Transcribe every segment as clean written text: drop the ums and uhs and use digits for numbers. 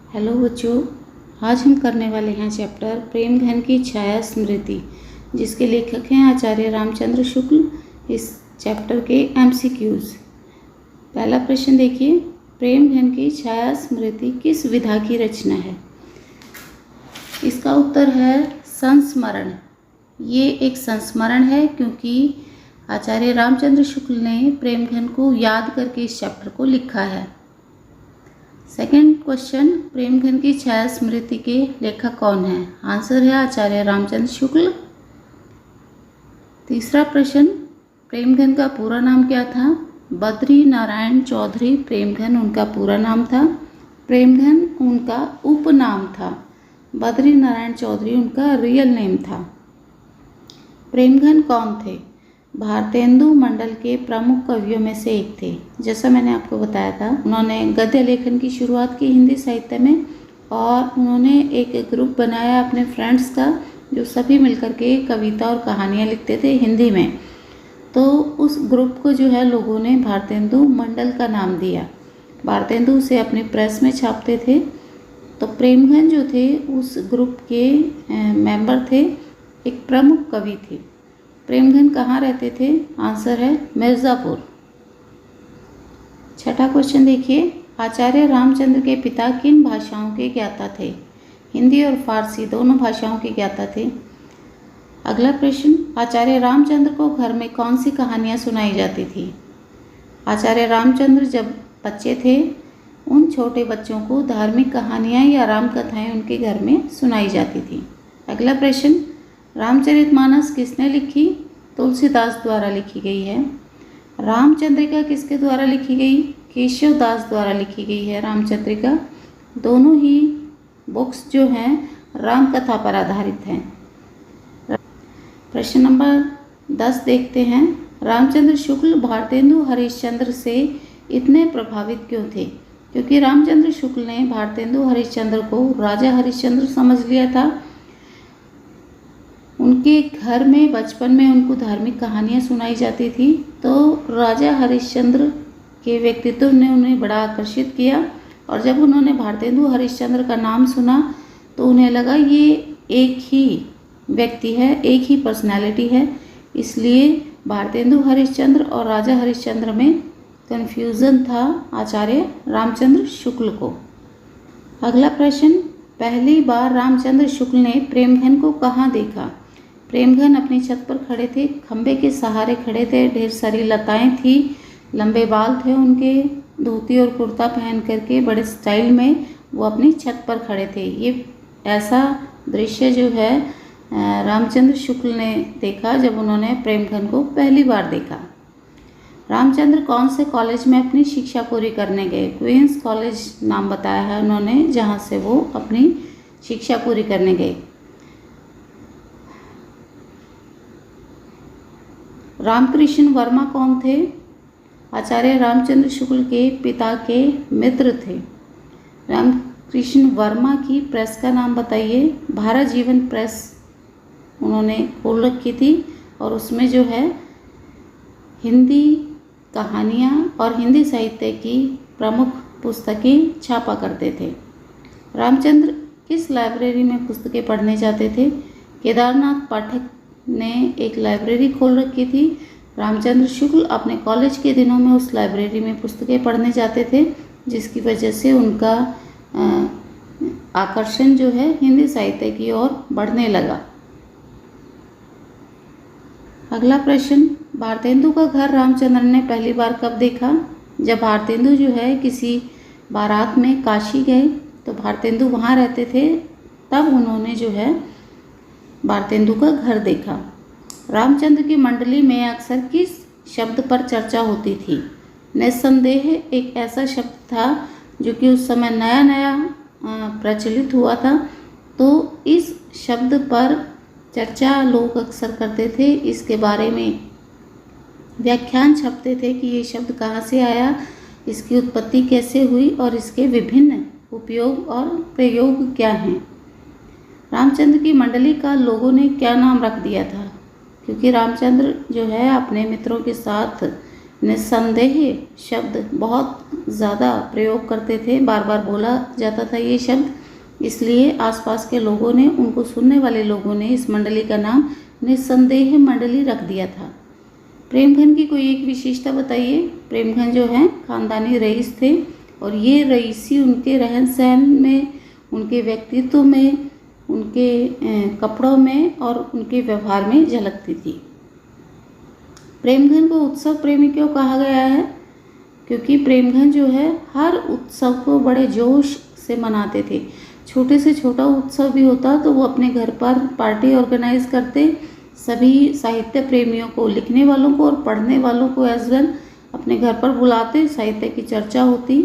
Hello बच्चों, आज हम करने वाले हैं चैप्टर प्रेम घन की छाया स्मृति, जिसके लेखक हैं आचार्य रामचंद्र शुक्ल। इस चैप्टर के एमसीक्यूज। पहला प्रश्न देखिए, प्रेम घन की छाया स्मृति किस विधा की रचना है? इसका उत्तर है संस्मरण। ये एक संस्मरण है क्योंकि आचार्य रामचंद्र शुक्ल ने प्रेम घन को याद करके इस चैप्टर को लिखा है। सेकंड क्वेश्चन, प्रेम घन की छाया स्मृति के लेखक कौन है? आंसर है आचार्य रामचंद्र शुक्ल। तीसरा प्रश्न, प्रेम घन का पूरा नाम क्या था? बद्री नारायण चौधरी प्रेम घन उनका पूरा नाम था। प्रेम घन उनका उपनाम था। बद्री नारायण चौधरी उनका रियल नेम था। प्रेम घन कौन थे? भारतेंदु मंडल के प्रमुख कवियों में से एक थे। जैसा मैंने आपको बताया था, उन्होंने गद्य लेखन की शुरुआत की हिंदी साहित्य में, और उन्होंने एक ग्रुप बनाया अपने फ्रेंड्स का, जो सभी मिलकर के कविता और कहानियाँ लिखते थे हिंदी में। तो उस ग्रुप को जो है लोगों ने भारतेंदु मंडल का नाम दिया। भारतेंदु से अपनी प्रेस में छापते थे। तो प्रेम घन जो थे उस ग्रुप के मेंबर थे, एक प्रमुख कवि थे। प्रेम घन कहाँ रहते थे? आंसर है मिर्ज़ापुर। छठा क्वेश्चन देखिए, आचार्य रामचंद्र के पिता किन भाषाओं के ज्ञाता थे? हिंदी और फारसी दोनों भाषाओं के ज्ञाता थे। अगला प्रश्न, आचार्य रामचंद्र को घर में कौन सी कहानियाँ सुनाई जाती थी? आचार्य रामचंद्र जब बच्चे थे, उन छोटे बच्चों को धार्मिक कहानियाँ या राम कथाएँ उनके घर में सुनाई जाती थी। अगला प्रश्न, रामचरितमानस किसने लिखी? तुलसीदास द्वारा लिखी गई है। रामचंद्रिका किसके द्वारा लिखी गई? केशव दास द्वारा लिखी गई है रामचंद्रिका। दोनों ही बुक्स जो हैं राम कथा पर आधारित हैं। प्रश्न नंबर 10 देखते हैं, रामचंद्र शुक्ल भारतेंदु हरिश्चंद्र से इतने प्रभावित क्यों थे? क्योंकि रामचंद्र शुक्ल ने भारतेंदु हरिश्चंद्र को राजा हरिश्चंद्र समझ लिया था। उनके घर में बचपन में उनको धार्मिक कहानियाँ सुनाई जाती थी, तो राजा हरिश्चंद्र के व्यक्तित्व ने उन्हें बड़ा आकर्षित किया। और जब उन्होंने भारतेंदु हरिश्चंद्र का नाम सुना तो उन्हें लगा ये एक ही व्यक्ति है, एक ही पर्सनैलिटी है। इसलिए भारतेंदु हरिश्चंद्र और राजा हरिश्चंद्र में कन्फ्यूज़न था आचार्य रामचंद्र शुक्ल को। अगला प्रश्न, पहली बार रामचंद्र शुक्ल ने प्रेम घन को कहाँ देखा? प्रेम घन अपनी छत पर खड़े थे, खंबे के सहारे खड़े थे, ढेर सारी लताएं थी, लंबे बाल थे उनके, धोती और कुर्ता पहन करके बड़े स्टाइल में वो अपनी छत पर खड़े थे। ये ऐसा दृश्य जो है रामचंद्र शुक्ल ने देखा जब उन्होंने प्रेम घन को पहली बार देखा। रामचंद्र कौन से कॉलेज में अपनी शिक्षा पूरी करने गए? क्वींस कॉलेज नाम बताया है उन्होंने, जहाँ से वो अपनी शिक्षा पूरी करने गए। रामकृष्ण वर्मा कौन थे? आचार्य रामचंद्र शुक्ल के पिता के मित्र थे। रामकृष्ण वर्मा की प्रेस का नाम बताइए। भारत जीवन प्रेस उन्होंने खोल रखी थी, और उसमें जो है हिंदी कहानियाँ और हिंदी साहित्य की प्रमुख पुस्तकें छापा करते थे। रामचंद्र किस लाइब्रेरी में पुस्तकें पढ़ने जाते थे? केदारनाथ पाठक ने एक लाइब्रेरी खोल रखी थी। रामचंद्र शुक्ल अपने कॉलेज के दिनों में उस लाइब्रेरी में पुस्तकें पढ़ने जाते थे, जिसकी वजह से उनका आकर्षण जो है हिंदी साहित्य की ओर बढ़ने लगा। अगला प्रश्न, भारतेंदु का घर रामचंद्र ने पहली बार कब देखा? जब भारतेंदु जो है किसी बारात में काशी गए, तो भारतेंदु वहाँ रहते थे, तब उन्होंने जो है भारतेंदु का घर देखा। रामचंद्र की मंडली में अक्सर किस शब्द पर चर्चा होती थी? निस्संदेह एक ऐसा शब्द था जो कि उस समय नया नया प्रचलित हुआ था, तो इस शब्द पर चर्चा लोग अक्सर करते थे। इसके बारे में व्याख्यान छपते थे कि ये शब्द कहाँ से आया, इसकी उत्पत्ति कैसे हुई और इसके विभिन्न उपयोग और प्रयोग क्या हैं। रामचंद्र की मंडली का लोगों ने क्या नाम रख दिया था? क्योंकि रामचंद्र जो है अपने मित्रों के साथ निस्संदेह शब्द बहुत ज़्यादा प्रयोग करते थे, बार बार बोला जाता था ये शब्द, इसलिए आसपास के लोगों ने, उनको सुनने वाले लोगों ने इस मंडली का नाम निस्संदेह मंडली रख दिया था। प्रेमघन की कोई एक विशेषता बताइए। प्रेमघन जो हैं खानदानी रईस थे और ये रईसी उनके रहन सहन में, उनके व्यक्तित्व में, उनके कपड़ों में और उनके व्यवहार में झलकती थी। प्रेमघन को उत्सव प्रेमी क्यों कहा गया है? क्योंकि प्रेमघन जो है हर उत्सव को बड़े जोश से मनाते थे। छोटे से छोटा उत्सव भी होता तो वो अपने घर पर पार्टी ऑर्गेनाइज करते, सभी साहित्य प्रेमियों को, लिखने वालों को और पढ़ने वालों को एज वेल अपने घर पर बुलाते, साहित्य की चर्चा होती,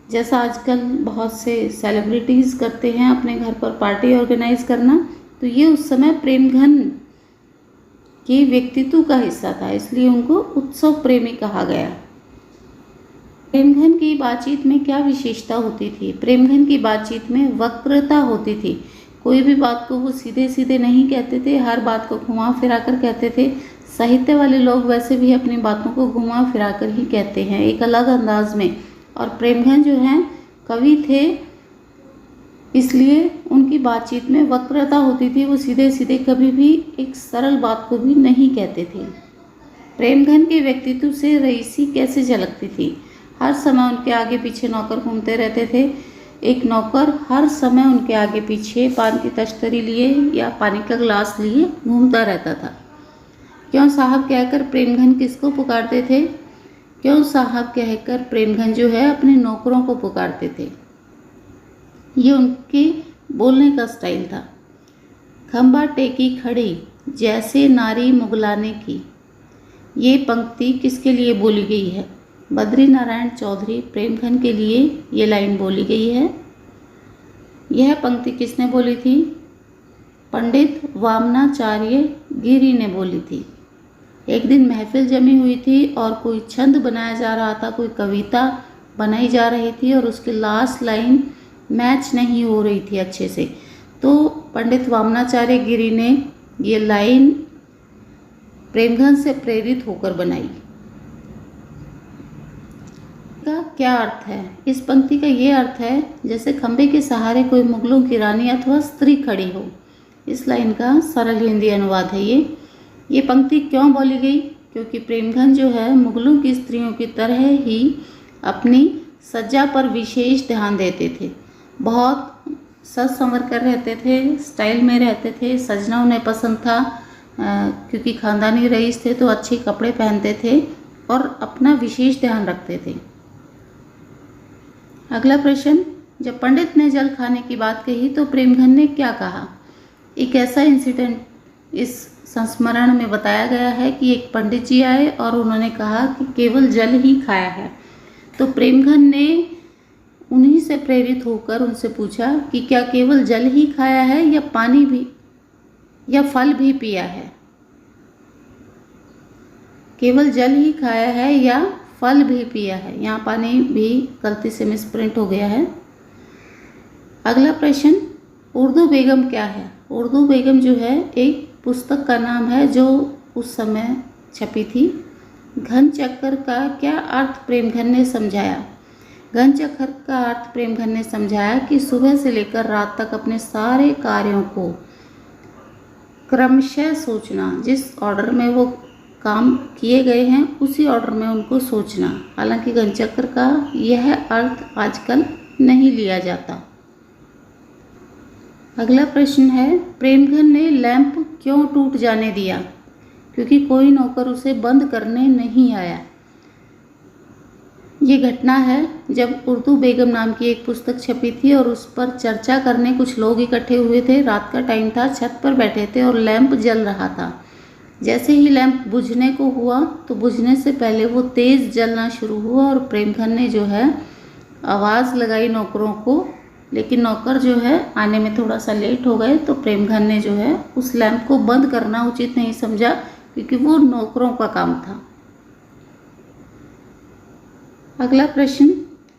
जैसा आजकल बहुत से सेलिब्रिटीज़ करते हैं अपने घर पर पार्टी ऑर्गेनाइज करना। तो ये उस समय प्रेमघन के व्यक्तित्व का हिस्सा था, इसलिए उनको उत्सव प्रेमी कहा गया। प्रेमघन की बातचीत में क्या विशेषता होती थी? प्रेमघन की बातचीत में वक्रता होती थी। कोई भी बात को वो सीधे सीधे नहीं कहते थे, हर बात को घुमा फिरा कर कहते थे। साहित्य वाले लोग वैसे भी अपनी बातों को घुमा फिरा कर ही कहते हैं, एक अलग अंदाज में। और प्रेमघन जो हैं कवि थे, इसलिए उनकी बातचीत में वक्रता होती थी, वो सीधे सीधे कभी भी एक सरल बात को भी नहीं कहते थे। प्रेमघन के व्यक्तित्व से रईसी कैसे झलकती थी? हर समय उनके आगे पीछे नौकर घूमते रहते थे। एक नौकर हर समय उनके आगे पीछे पान की तश्तरी लिए या पानी का गिलास लिए घूमता रहता था। क्यों साहब कहकर प्रेमघन किसको पुकारते थे? क्यों साहब कहकर प्रेमघन जो है अपने नौकरों को पुकारते थे। ये उनके बोलने का स्टाइल था। खंबा टेकी खड़ी जैसे नारी मुगलाने की, ये पंक्ति किसके लिए बोली गई है? बद्री नारायण चौधरी प्रेमघन के लिए ये लाइन बोली गई है। यह पंक्ति किसने बोली थी? पंडित वामनाचार्य गिरी ने बोली थी। एक दिन महफिल जमी हुई थी और कोई छंद बनाया जा रहा था, कोई कविता बनाई जा रही थी और उसकी लास्ट लाइन मैच नहीं हो रही थी अच्छे से, तो पंडित वामनाचार्य गिरी ने ये लाइन प्रेमघन से प्रेरित होकर बनाई। का क्या अर्थ है? इस पंक्ति का ये अर्थ है जैसे खंबे के सहारे कोई मुगलों की रानी अथवा स्त्री खड़ी हो। इस लाइन का सरल हिंदी अनुवाद है ये पंक्ति क्यों बोली गई? क्योंकि प्रेमघन जो है मुगलों की स्त्रियों की तरह ही अपनी सज्जा पर विशेष ध्यान देते थे, बहुत सज संवर कर रहते थे, स्टाइल में रहते थे, सजना उन्हें पसंद था, क्योंकि खानदानी रईस थे तो अच्छे कपड़े पहनते थे और अपना विशेष ध्यान रखते थे। अगला प्रश्न, जब पंडित ने जल खाने की बात कही तो प्रेमघन ने क्या कहा? एक ऐसा इंसिडेंट इस संस्मरण में बताया गया है कि एक पंडित जी आए और उन्होंने कहा कि केवल जल ही खाया है। तो प्रेमघन ने उन्हीं से प्रेरित होकर उनसे पूछा कि क्या केवल जल ही खाया है या पानी भी या फल भी पिया है? केवल जल ही खाया है या फल भी पिया है? यहाँ पानी भी गलती से मिसप्रिंट हो गया है। अगला प्रश्न, उर्दू बेगम क्या है? उर्दू बेगम जो है एक पुस्तक का नाम है जो उस समय छपी थी। घन चक्कर का क्या अर्थ प्रेमघन ने समझाया? घन चक्कर का अर्थ प्रेमघन ने समझाया कि सुबह से लेकर रात तक अपने सारे कार्यों को क्रमशः सोचना, जिस ऑर्डर में वो काम किए गए हैं उसी ऑर्डर में उनको सोचना। हालांकि घन चक्कर का यह अर्थ आजकल नहीं लिया जाता। अगला प्रश्न है, प्रेमघन ने लैंप क्यों टूट जाने दिया? क्योंकि कोई नौकर उसे बंद करने नहीं आया। ये घटना है जब उर्दू बेगम नाम की एक पुस्तक छपी थी और उस पर चर्चा करने कुछ लोग इकट्ठे हुए थे। रात का टाइम था, छत पर बैठे थे और लैंप जल रहा था। जैसे ही लैंप बुझने को हुआ तो बुझने से पहले वो तेज़ जलना शुरू हुआ और प्रेमघन ने जो है आवाज़ लगाई नौकरों को, लेकिन नौकर जो है आने में थोड़ा सा लेट हो गए, तो प्रेमघन ने जो है उस लैंप को बंद करना उचित नहीं समझा क्योंकि वो नौकरों का काम था। अगला प्रश्न,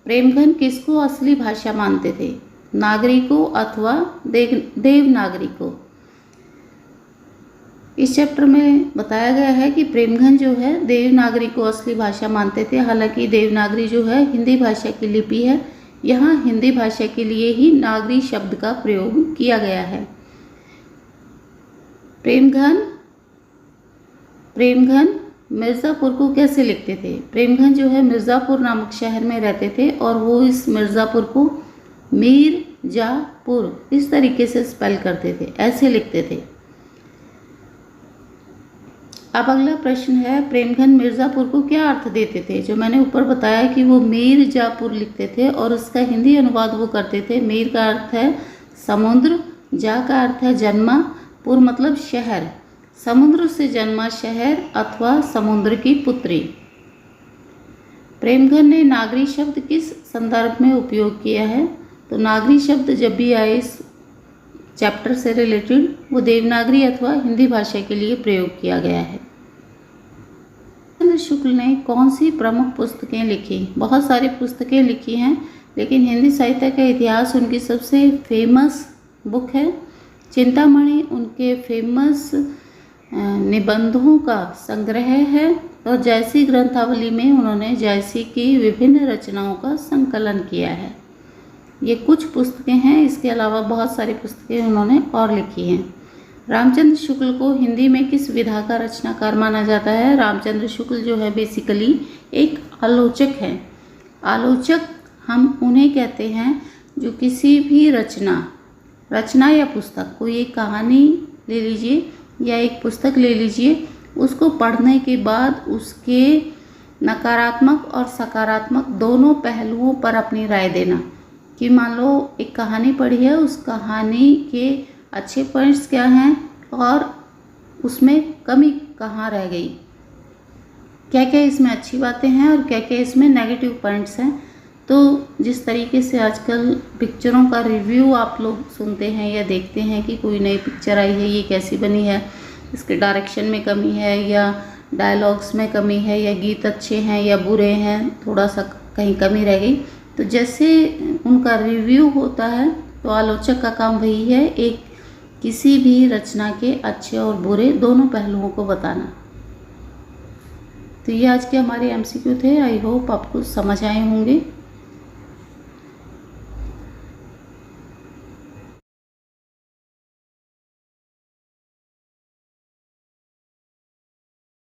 प्रेमघन किसको असली भाषा मानते थे? नागरी को अथवा देवनागरी को? इस चैप्टर में बताया गया है कि प्रेमघन जो है देवनागरी को असली भाषा मानते थे। हालांकि देवनागरी जो है हिंदी भाषा की लिपि है। यहाँ हिंदी भाषा के लिए ही नागरी शब्द का प्रयोग किया गया है। प्रेमघन मिर्ज़ापुर को कैसे लिखते थे? प्रेमघन जो है मिर्ज़ापुर नामक शहर में रहते थे और वो इस मिर्ज़ापुर को मीरजापुर इस तरीके से स्पेल करते थे, ऐसे लिखते थे। अब अगला प्रश्न है, प्रेमघन मिर्ज़ापुर को क्या अर्थ देते थे? जो मैंने ऊपर बताया कि वो मीरजापुर लिखते थे और उसका हिंदी अनुवाद वो करते थे। मीर का अर्थ है समुद्र, जा का अर्थ है जन्मा, पुर मतलब शहर, समुद्र से जन्मा शहर अथवा समुद्र की पुत्री। प्रेमघन ने नागरी शब्द किस संदर्भ में उपयोग किया है? तो नागरी शब्द जब भी आए इस चैप्टर से रिलेटेड वो देवनागरी अथवा हिंदी भाषा के लिए प्रयोग किया गया है। रामचंद्र शुक्ल ने कौन सी प्रमुख पुस्तकें लिखी? बहुत सारी पुस्तकें लिखी हैं, लेकिन हिंदी साहित्य का इतिहास उनकी सबसे फेमस बुक है। चिंतामणि उनके फेमस निबंधों का संग्रह है और जयसी ग्रंथावली में उन्होंने जयसी की विभिन्न रचनाओं का संकलन किया है। ये कुछ पुस्तकें हैं, इसके अलावा बहुत सारी पुस्तकें उन्होंने और लिखी हैं। रामचंद्र शुक्ल को हिंदी में किस विधा का रचनाकार माना जाता है? रामचंद्र शुक्ल जो है बेसिकली एक आलोचक है। आलोचक हम उन्हें कहते हैं जो किसी भी रचना या पुस्तक, कोई एक कहानी ले लीजिए या एक पुस्तक ले लीजिए, उसको पढ़ने के बाद उसके नकारात्मक और सकारात्मक दोनों पहलुओं पर अपनी राय देना। कि मान लो एक कहानी पढ़ी है, उस कहानी के अच्छे पॉइंट्स क्या हैं और उसमें कमी कहाँ रह गई, क्या क्या इसमें अच्छी बातें हैं और क्या क्या इसमें नेगेटिव पॉइंट्स हैं। तो जिस तरीके से आजकल पिक्चरों का रिव्यू आप लोग सुनते हैं या देखते हैं कि कोई नई पिक्चर आई है, ये कैसी बनी है, इसके डायरेक्शन में कमी है या डायलॉग्स में कमी है या गीत अच्छे हैं या बुरे हैं, थोड़ा सा कहीं कमी रह गई, तो जैसे उनका रिव्यू होता है तो आलोचक का काम वही है, एक किसी भी रचना के अच्छे और बुरे दोनों पहलुओं को बताना। तो ये आज के हमारे MCQ थे। आई होप आपको समझ आए होंगे।